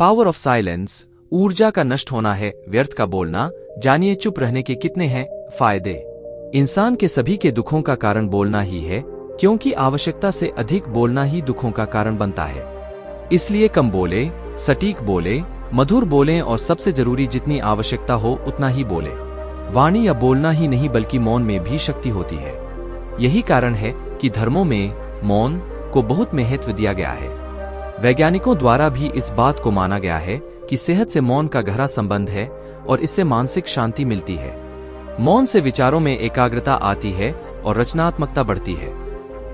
Power of silence, ऊर्जा का नष्ट होना है व्यर्थ का बोलना। जानिए चुप रहने के कितने हैं फायदे। इंसान के सभी के दुखों का कारण बोलना ही है, क्योंकि आवश्यकता से अधिक बोलना ही दुखों का कारण बनता है। इसलिए कम बोले, सटीक बोले, मधुर बोलें और सबसे जरूरी जितनी आवश्यकता हो उतना ही बोले। वाणी या बोलना ही नहीं बल्कि मौन में भी शक्ति होती है। यही कारण है कि धर्मों में मौन को बहुत महत्व दिया गया है। वैज्ञानिकों द्वारा भी इस बात को माना गया है कि सेहत से मौन का गहरा संबंध है और इससे मानसिक शांति मिलती है। मौन से विचारों में एकाग्रता आती है और रचनात्मकता बढ़ती है।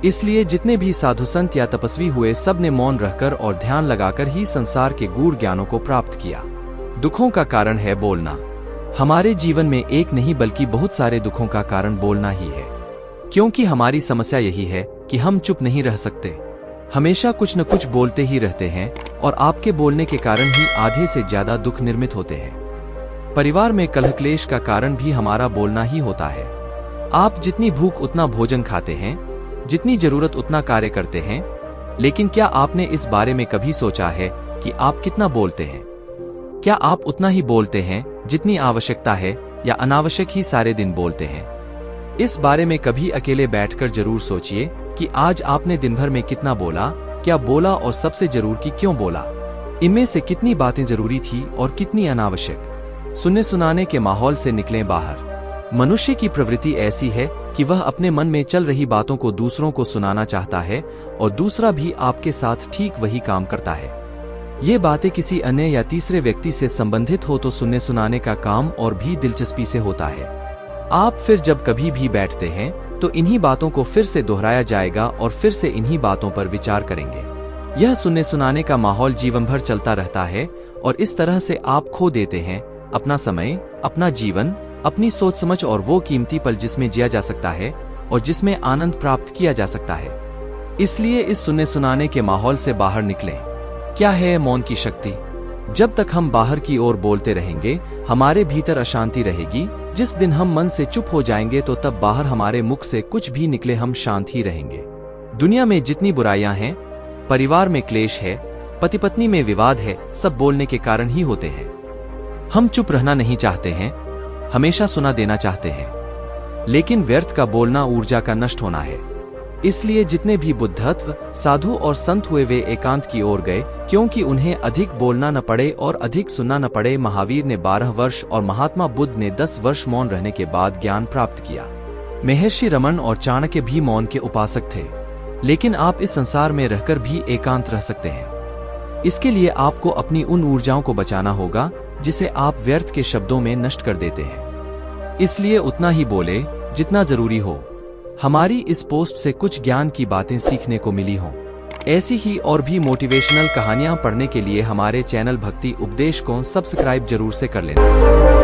इसलिए जितने भी साधु संत या तपस्वी हुए सब ने मौन रहकर और ध्यान लगाकर ही संसार के गूढ़ ज्ञानों को प्राप्त किया। दुखों का कारण है बोलना। हमारे जीवन में एक नहीं बल्कि बहुत सारे दुखों का कारण बोलना ही है, क्योंकि हमारी समस्या यही है कि हम चुप नहीं रह सकते, हमेशा कुछ न कुछ बोलते ही रहते हैं और आपके बोलने के कारण ही आधे से ज्यादा दुख निर्मित होते हैं। परिवार में कलह क्लेश का कारण भी हमारा बोलना ही होता है। आप जितनी भूख उतना भोजन खाते हैं, जितनी जरूरत उतना कार्य करते हैं, लेकिन क्या आपने इस बारे में कभी सोचा है कि आप कितना बोलते हैं? क्या आप उतना ही बोलते हैं जितनी आवश्यकता है या अनावश्यक ही सारे दिन बोलते हैं? इस बारे में कभी अकेले बैठकर जरूर सोचिए कि आज आपने दिन भर में कितना बोला, क्या बोला और सबसे जरूर की क्यों बोला। इनमें से कितनी बातें जरूरी थी और कितनी अनावश्यक। सुनने सुनाने के माहौल से निकलें बाहर। मनुष्य की प्रवृत्ति ऐसी है कि वह अपने मन में चल रही बातों को दूसरों को सुनाना चाहता है और दूसरा भी आपके साथ ठीक वही काम करता है। ये बातें किसी अन्य या तीसरे व्यक्ति से संबंधित हो तो सुनने सुनाने का काम और भी दिलचस्पी से होता है। आप फिर जब कभी भी बैठते हैं तो इन्हीं बातों को फिर से दोहराया जाएगा और फिर से इन्हीं बातों पर विचार करेंगे। यह सुनने सुनाने का माहौल जीवन भर चलता रहता है और इस तरह से आप खो देते हैं अपना समय, अपना जीवन, अपनी सोच समझ और वो कीमती पल जिसमें जिया जा सकता है और जिसमें आनंद प्राप्त किया जा सकता है। इसलिए इस सुनने सुनाने के माहौल से बाहर निकलें। क्या है मौन की शक्ति? जब तक हम बाहर की ओर बोलते रहेंगे, हमारे भीतर अशांति रहेगी। जिस दिन हम मन से चुप हो जाएंगे तो तब बाहर हमारे मुख से कुछ भी निकले हम शांत ही रहेंगे। दुनिया में जितनी बुराइयां हैं, परिवार में क्लेश है, पति पत्नी में विवाद है, सब बोलने के कारण ही होते हैं। हम चुप रहना नहीं चाहते हैं, हमेशा सुना देना चाहते हैं, लेकिन व्यर्थ का बोलना ऊर्जा का नष्ट होना है। इसलिए जितने भी बुद्धत्व, साधु और संत हुए वे एकांत की ओर गए, क्योंकि उन्हें अधिक बोलना न पड़े और अधिक सुनना न पड़े। महावीर ने 12 वर्ष और महात्मा बुद्ध ने 10 वर्ष मौन रहने के बाद ज्ञान प्राप्त किया। महर्षि रमन और चाणक्य भी मौन के उपासक थे। लेकिन आप इस संसार में रहकर भी एकांत रह सकते हैं। इसके लिए आपको अपनी उन ऊर्जाओं को बचाना होगा जिसे आप व्यर्थ के शब्दों में नष्ट कर देते हैं। इसलिए उतना ही बोले जितना जरूरी हो। हमारी इस पोस्ट से कुछ ज्ञान की बातें सीखने को मिली हों। ऐसी ही और भी मोटिवेशनल कहानियां पढ़ने के लिए हमारे चैनल भक्ति उपदेश को सब्सक्राइब जरूर से कर लेना।